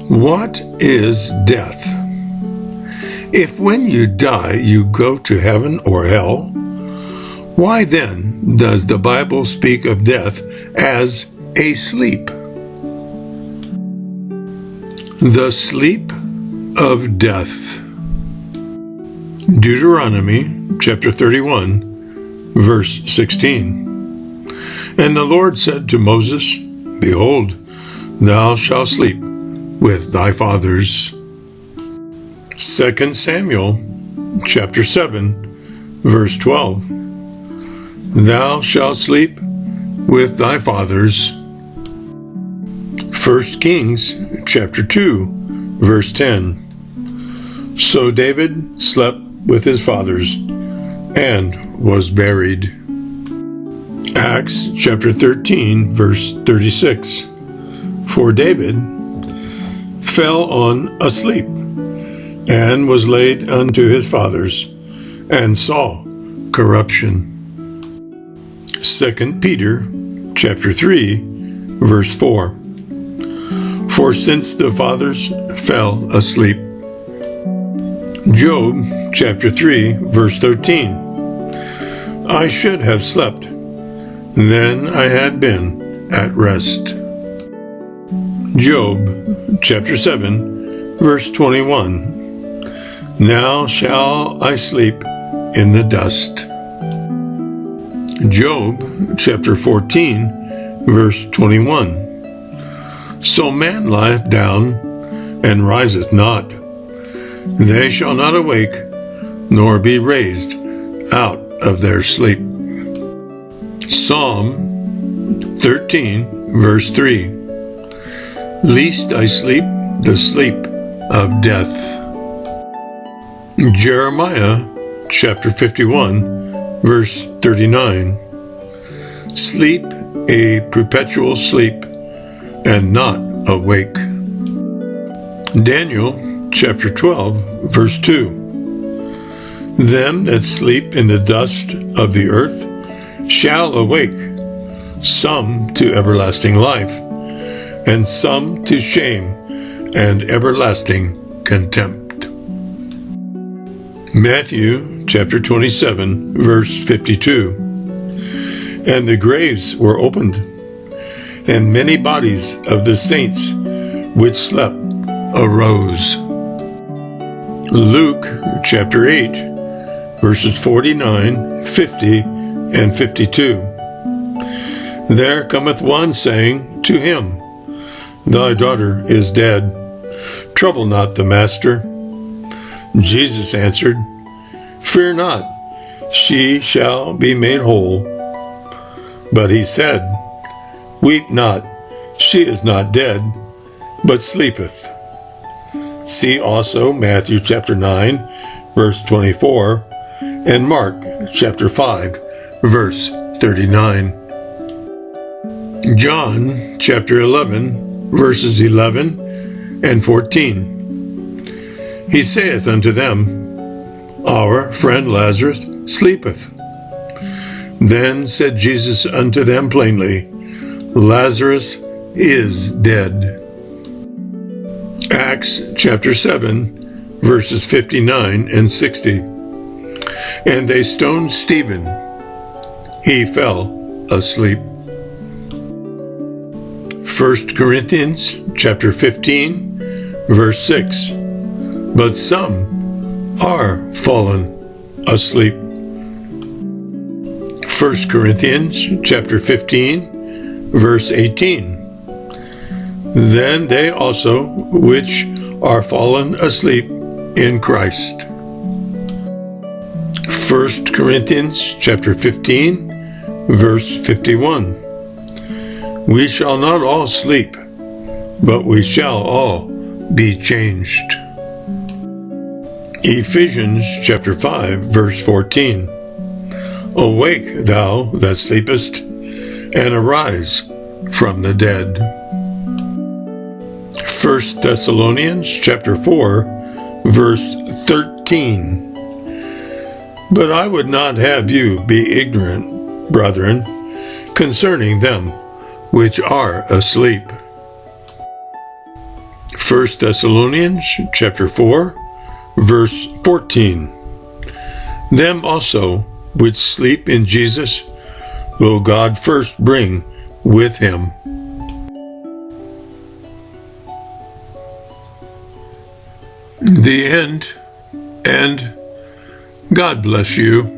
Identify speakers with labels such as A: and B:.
A: What is death? If when you die you go to heaven or hell, why then does the Bible speak of death as a sleep? The sleep of death. Deuteronomy chapter 31, verse 16. And the Lord said to Moses, Behold, thou shalt sleep with thy fathers. 2 Samuel chapter 7, verse 12. Thou shalt sleep with thy fathers. 1 Kings chapter 2, verse 10. So David slept with his fathers and was buried. Acts chapter 13, verse 36. For David fell on asleep, and was laid unto his fathers, and saw corruption. 2 Peter chapter 3, verse 4. For since the fathers fell asleep. Job chapter 3, verse 13. I should have slept, then I had been at rest. Job chapter 7, verse 21. Now shall I sleep in the dust. Job chapter 14, verse 21. So man lieth down and riseth not. They shall not awake, nor be raised out of their sleep. Psalm 13, verse 3. Lest I sleep the sleep of death. Jeremiah chapter 51, verse 39. Sleep a perpetual sleep, and not awake. Daniel chapter 12, verse 2. Them that sleep in the dust of the earth shall awake, some to everlasting life, and some to shame and everlasting contempt. Matthew chapter 27, verse 52. And the graves were opened, and many bodies of the saints which slept arose. Luke chapter 8, verses 49, 50, and 52. There cometh one saying to him, Thy daughter is dead. Trouble not the master. Jesus answered, Fear not, she shall be made whole. But he said, Weep not, she is not dead, but sleepeth. See also Matthew chapter 9, verse 24, and Mark chapter 5, verse 39. John chapter 11, verses 11 and 14. He saith unto them, Our friend Lazarus sleepeth. Then said Jesus unto them plainly, Lazarus is dead. Acts chapter 7, verses 59 and 60. And they stoned Stephen. He fell asleep. 1 Corinthians chapter 15, verse 6. But some are fallen asleep. 1 Corinthians chapter 15, verse 18. Then they also which are fallen asleep in Christ. 1 Corinthians chapter 15, verse 51. We shall not all sleep, but we shall all be changed. Ephesians chapter 5, verse 14. Awake, thou that sleepest, and arise from the dead. 1 Thessalonians chapter 4, verse 13. But I would not have you be ignorant, brethren, concerning them which are asleep. 1 Thessalonians chapter 4, verse 14. Them also which sleep in Jesus will God first bring with him. The end, and God bless you.